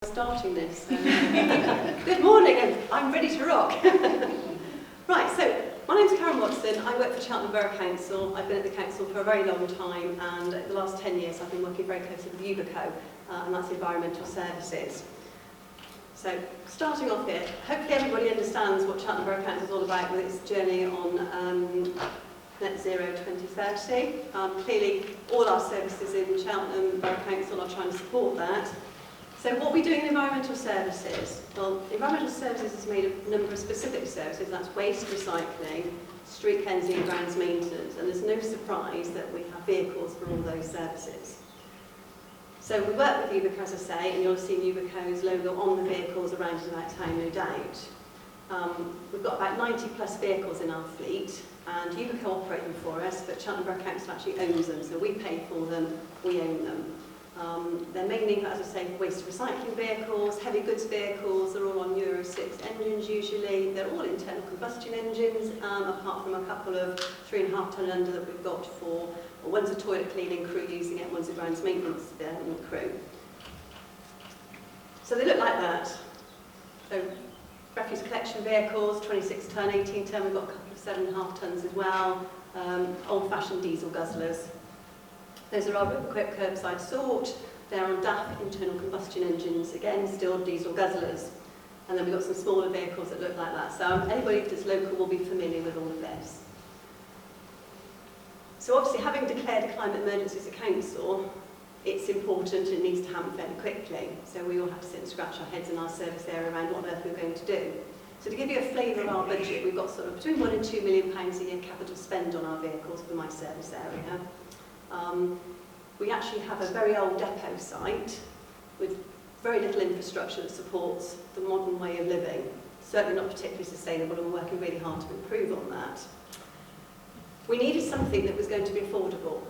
Starting this. Good morning, and I'm ready to rock. Right, so my name's Karen Watson. I work for Cheltenham Borough Council. I've been at the council for a very long time, and the last 10 years I've been working very closely with Ubico, and that's environmental services. So, starting off here, hopefully everybody understands what Cheltenham Borough Council is all about with its journey on Net Zero 2030. Clearly, all our services in Cheltenham Borough Council are trying to support that. So what we do in environmental services? Well, environmental services is made of a number of specific services. That's waste recycling, street cleansing and grounds maintenance, and there's no surprise that we have vehicles for all those services. So we work with Ubico, as I say, and you'll have seen Ubico's logo on the vehicles around and about town, no doubt. We've got about 90 plus vehicles in our fleet, and Ubico operate them for us, but Cheltenham Borough Council actually owns them, so we pay for them, we own them. They're mainly, as I say, waste recycling vehicles, heavy goods vehicles. They're all on Euro 6 engines usually. They're all internal combustion engines, apart from a couple of 3.5 tonne under that we've got for, well, one's a toilet cleaning crew using it, one's a grounds maintenance crew. So they look like that. So refuse collection vehicles, 26 tonne, 18 tonne. We've got a couple of 7.5 tonnes as well. Old-fashioned diesel guzzlers. Those are our equipped curbside sort. They're on DAF, internal combustion engines, again, still diesel guzzlers. And then we've got some smaller vehicles that look like that. So anybody that's local will be familiar with all of this. So obviously, having declared a climate emergency as a council, it's important and it needs to happen fairly quickly. So we all have to sit and scratch our heads in our service area around what on earth we're going to do. So to give you a flavour of our budget, we've got sort of between £1 and £2 million a year capital spend on our vehicles for my service area. We actually have a very old depot site with very little infrastructure that supports the modern way of living. Certainly not particularly sustainable, and we're working really hard to improve on that. We needed something that was going to be affordable.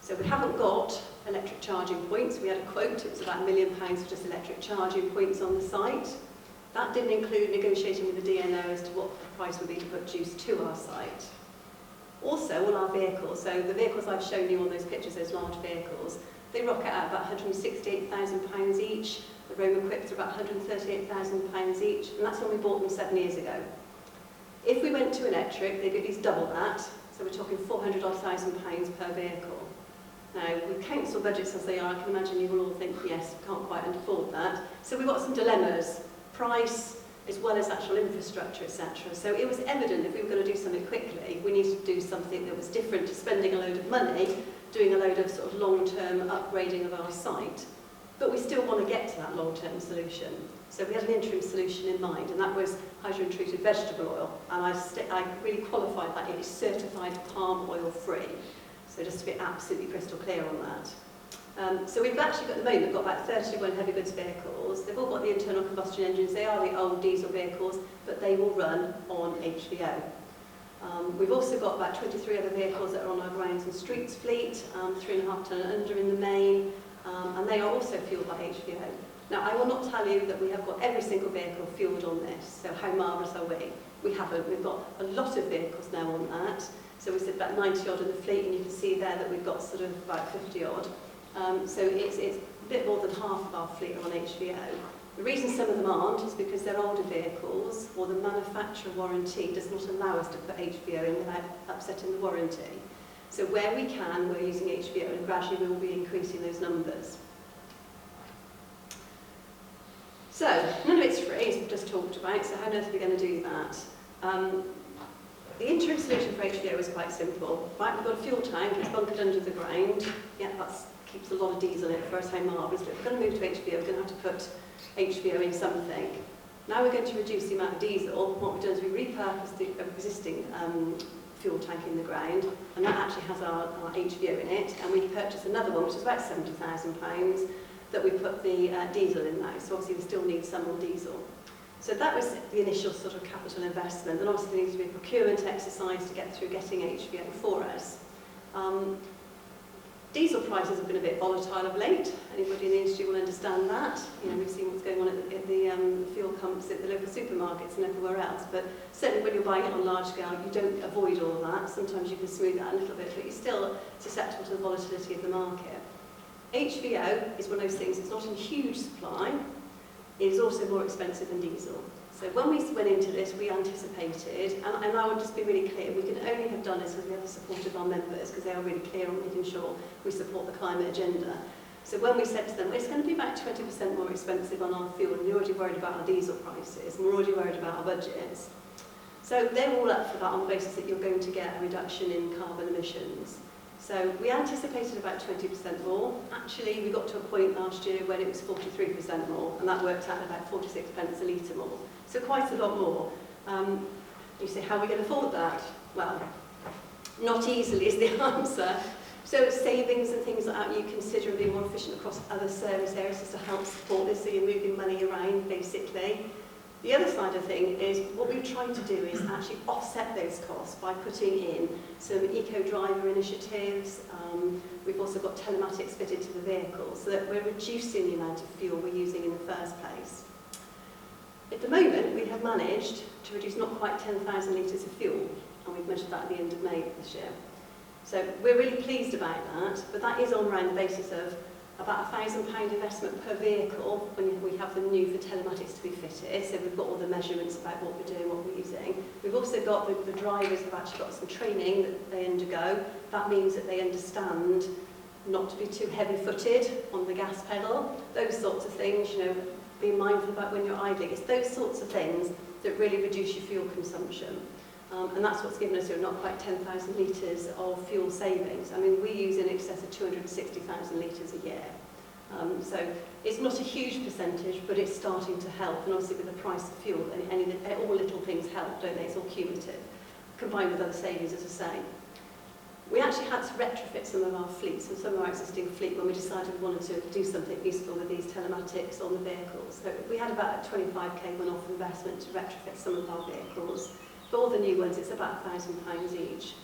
So we haven't got electric charging points. We had a quote, it was about £1 million for just electric charging points on the site. That didn't include negotiating with the DNO as to what the price would be to put juice to our site. Also, all our vehicles, so the vehicles I've shown you on those pictures, those large vehicles, they rocket out about £168,000 each. The Rome equipped are about £138,000 each, and that's when we bought them 7 years ago. If we went to electric, they'd be at least double that, so we're talking £400,000 per vehicle. Now, with council budgets as they are, I can imagine you will all think, yes, we can't quite afford that. So we've got some dilemmas: price, as well as actual infrastructure, etc. So it was evident if we were going to do something quickly, we needed to do something that was different to spending a load of money, doing a load of sort of long-term upgrading of our site. But we still want to get to that long-term solution. So we had an interim solution in mind, and that was hydrogen-treated vegetable oil. And I really qualified that it is certified palm oil free. So just to be absolutely crystal clear on that. So we've actually got, at the moment, got about 31 heavy goods vehicles. They've all got the internal combustion engines. They are the old diesel vehicles, but they will run on HVO. We've also got about 23 other vehicles that are on our grounds and streets fleet, 3.5 tonne and under in the main, and they are also fuelled by HVO. Now, I will not tell you that we have got every single vehicle fuelled on this, so how marvellous are we? We haven't. We've got a lot of vehicles now on that. So we said about 90 odd in the fleet, and you can see there that we've got sort of about 50 odd. So it's a bit more than half of our fleet are on HVO. The reason some of them aren't is because they're older vehicles, or the manufacturer warranty does not allow us to put HVO in without upsetting the warranty. So where we can, we're using HVO, and gradually we will be increasing those numbers. So, none of it's free, as we've just talked about, so how on earth are we going to do that? The interim solution for HVO is quite simple. Right, we've got a fuel tank, it's bunkered under the ground. Yeah, that keeps a lot of diesel in it for us, how marvellous. But if we're going to move to HVO, we're going to have to put HVO in something. Now we're going to reduce the amount of diesel. What we've done is we repurposed the existing fuel tank in the ground, and that actually has our HVO in it. And we purchased another one, which is about £70,000, that we put the diesel in now. So obviously we still need some more diesel. So that was the initial sort of capital investment, and obviously there needs to be a procurement exercise to get through getting HVO for us. Diesel prices have been a bit volatile of late. Anybody in the industry will understand that. You know, we've seen what's going on at the fuel pumps at the local supermarkets and everywhere else. But certainly when you're buying it on large scale, you don't avoid all that. Sometimes you can smooth that a little bit, but you're still susceptible to the volatility of the market. HVO is one of those things, it's not in huge supply, It is also more expensive than diesel. So when we went into this, we anticipated, and I would just be really clear, we can only have done this because we have the support of our members, because they are really clear on making sure we support the climate agenda. So when we said to them, it's going to be about 20% more expensive on our fuel, and you're already worried about our diesel prices, and we're already worried about our budgets. So they're all up for that on the basis that you're going to get a reduction in carbon emissions. So we anticipated about 20% more. Actually, we got to a point last year when it was 43% more, and that worked out about 46 pence a litre more. So quite a lot more. You say, how are we going to afford that? Well, not easily is the answer. So savings and things like that you consider being more efficient across other service areas just to help support this, so you're moving money around basically. The other side of thing is what we're trying to do is actually offset those costs by putting in some eco-driver initiatives. We've also got telematics fitted to the vehicles so that we're reducing the amount of fuel we're using in the first place. At the moment, we have managed to reduce not quite 10,000 litres of fuel, and we've measured that at the end of May this year. So we're really pleased about that, but that is on around the basis of about £1,000 investment per vehicle when we have them new for telematics to be fitted. So we've got all the measurements about what we're doing, what we're using. We've also got the drivers have actually got some training that they undergo. That means that they understand not to be too heavy-footed on the gas pedal. Those sorts of things, you know, being mindful about when you're idling. It's those sorts of things that really reduce your fuel consumption. And that's what's given us not quite 10,000 litres of fuel savings. I mean, we use in excess of 260,000 litres a year. So it's not a huge percentage, but it's starting to help. And obviously with the price of fuel, all little things help, don't they? It's all cumulative, combined with other savings, as I say. We actually had to retrofit some of our fleets and some of our existing fleet when we decided we wanted to do something useful with these telematics on the vehicles. So we had about a 25k one-off investment to retrofit some of our vehicles. For all the new ones, it's about £1,000 each.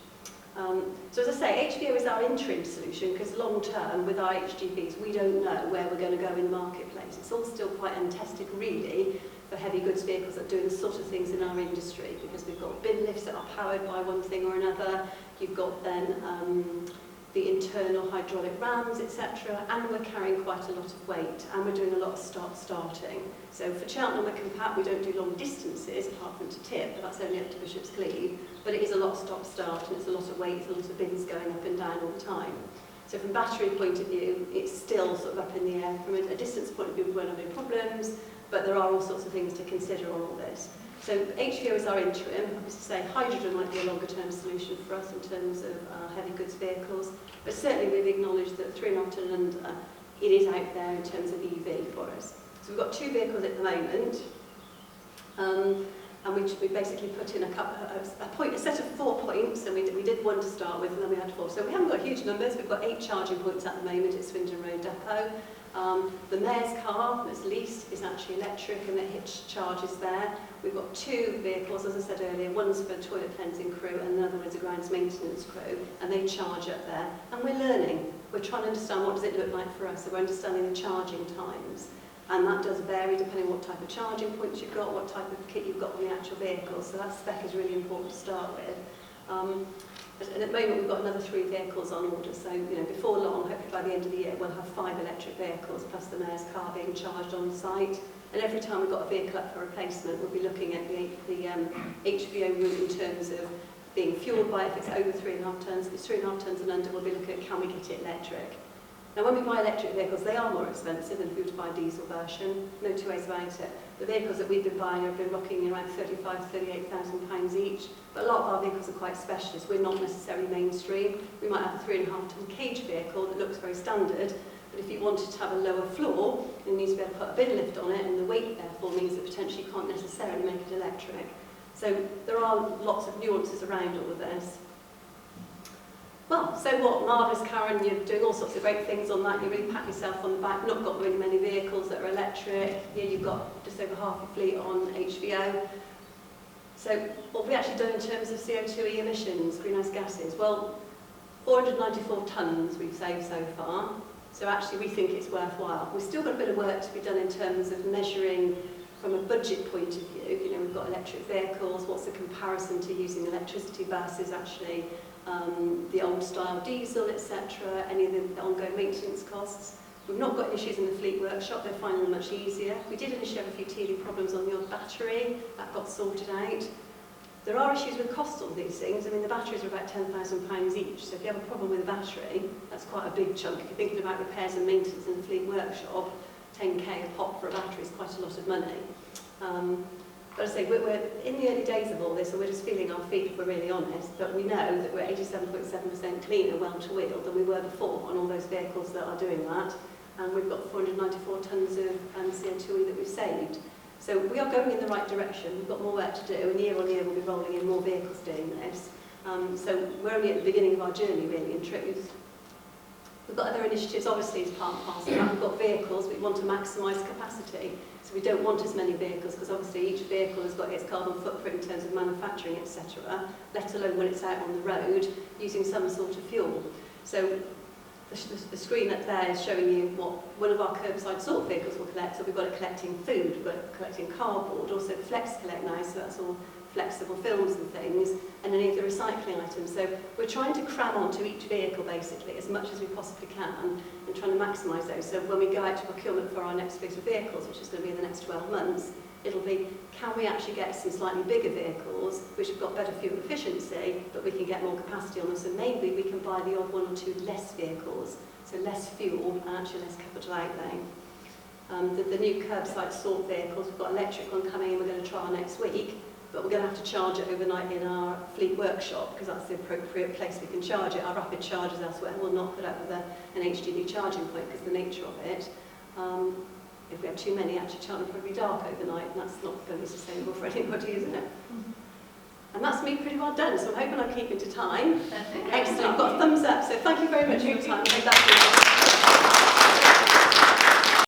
So as I say, HVO is our interim solution because long term, with our HGVs, we don't know where we're going to go in the marketplace. It's all still quite untested, really, for heavy goods vehicles that are doing the sort of things in our industry, because we've got bin lifts that are powered by one thing or another. You've got then the internal hydraulic rams, etc., and we're carrying quite a lot of weight, and we're doing a lot of start-starting. So for Cheltenham and Compact, we don't do long distances, apart from to Tip, but that's only up to Bishop's Cleeve, but it is a lot of stop-start, and it's a lot of weight, it's a lot of bins going up and down all the time. So from a battery point of view, it's still sort of up in the air. From a distance point of view, we won't have any problems, but there are all sorts of things to consider on all this. So HVO is our interim. I was to say hydrogen might be a longer term solution for us in terms of heavy goods vehicles, but certainly we've acknowledged that 3.5 tonne and under, it is out there in terms of EV for us. So we've got 2 vehicles at the moment, and we basically put in a set of 4 points, and we did 1 to start with, and then we had 4. So we haven't got huge numbers. We've got 8 charging points at the moment at Swindon Road Depot. The mayor's car that's leased is actually electric, and it hitch charges there. We've got 2 vehicles, as I said earlier. One's for toilet cleansing crew, and another is a grounds maintenance crew, and they charge up there. And we're learning. We're trying to understand what does it look like for us. So we're understanding the charging times, and that does vary depending on what type of charging points you've got, what type of kit you've got on the actual vehicle. So that spec is really important to start with. And at the moment we've got another 3 vehicles on order, so before long, hopefully by the end of the year, we'll have 5 electric vehicles plus the mayor's car being charged on site. And every time we've got a vehicle up for replacement, we'll be looking at the HVO route in terms of being fueled by if it's over 3.5 tonnes. If it's 3.5 tonnes and under, we'll be looking at can we get it electric. Now when we buy electric vehicles, they are more expensive than if we were to buy a diesel version, no two ways about it. The vehicles that we've been buying have been rocking around £35,000 to £38,000 each, but a lot of our vehicles are quite specialist. We're not necessarily mainstream. We might have a 3.5 tonne cage vehicle that looks very standard, but if you wanted to have a lower floor, you need to be able to put a bin lift on it, and the weight therefore means that potentially you can't necessarily make it electric. So there are lots of nuances around all of this. Well, so what? Marvellous, Karen, you're doing all sorts of great things on that. You really pat yourself on the back. Not got really many vehicles that are electric. Yeah, you've got just over half your fleet on HVO. So what have we actually done in terms of CO2 emissions, greenhouse gases? Well, 494 tonnes we've saved so far. So actually we think it's worthwhile. We've still got a bit of work to be done in terms of measuring from a budget point of view. We've got electric vehicles. What's the comparison to using electricity versus actually the old style diesel, etc., any of the ongoing maintenance costs. We've not got issues in the fleet workshop, they're finding them much easier. We did initially have a few teething problems on the odd battery, that got sorted out. There are issues with cost on these things. I mean, the batteries are about £10,000 each, so if you have a problem with a battery, that's quite a big chunk. If you're thinking about repairs and maintenance in the fleet workshop, 10k a pop for a battery is quite a lot of money. But as I say, we're in the early days of all this, and we're just feeling our feet, if we're really honest, but we know that we're 87.7% cleaner well to wheel than we were before on all those vehicles that are doing that. And we've got 494 tonnes of CO2 that we've saved. So we are going in the right direction. We've got more work to do, and year on year we'll be rolling in more vehicles doing this. So we're only at the beginning of our journey, really, in truth. We've got other initiatives, obviously, as part and parcel of that. We've got vehicles, we want to maximise capacity. So we don't want as many vehicles, because obviously each vehicle has got its carbon footprint in terms of manufacturing, etc., let alone when it's out on the road, using some sort of fuel. So the screen up there is showing you what one of our curbside sort vehicles will collect. So we've got it collecting food, we've got it collecting cardboard, also Flex Collect now, so that's all flexible films and things, and any of the recycling items. So we're trying to cram onto each vehicle basically as much as we possibly can and trying to maximise those. So when we go out to procurement for our next fleet of vehicles, which is going to be in the next 12 months, it'll be, can we actually get some slightly bigger vehicles which have got better fuel efficiency, but we can get more capacity on them, so maybe we can buy the odd one or two less vehicles, so less fuel and actually less capital outlay. The new curbside sort vehicles, we've got electric one coming in, we're going to trial next week, but we're going to have to charge it overnight in our fleet workshop because that's the appropriate place we can charge it. Our rapid chargers elsewhere will not put up with an HGV charging point because of the nature of it. If we have too many, actually Cheltenham will probably be dark overnight, and that's not going to be sustainable for anybody, isn't it? And that's me pretty well done, so I'm hoping I'm keeping to time. Excellent, I've got a thumbs up, so thank you very much for your time.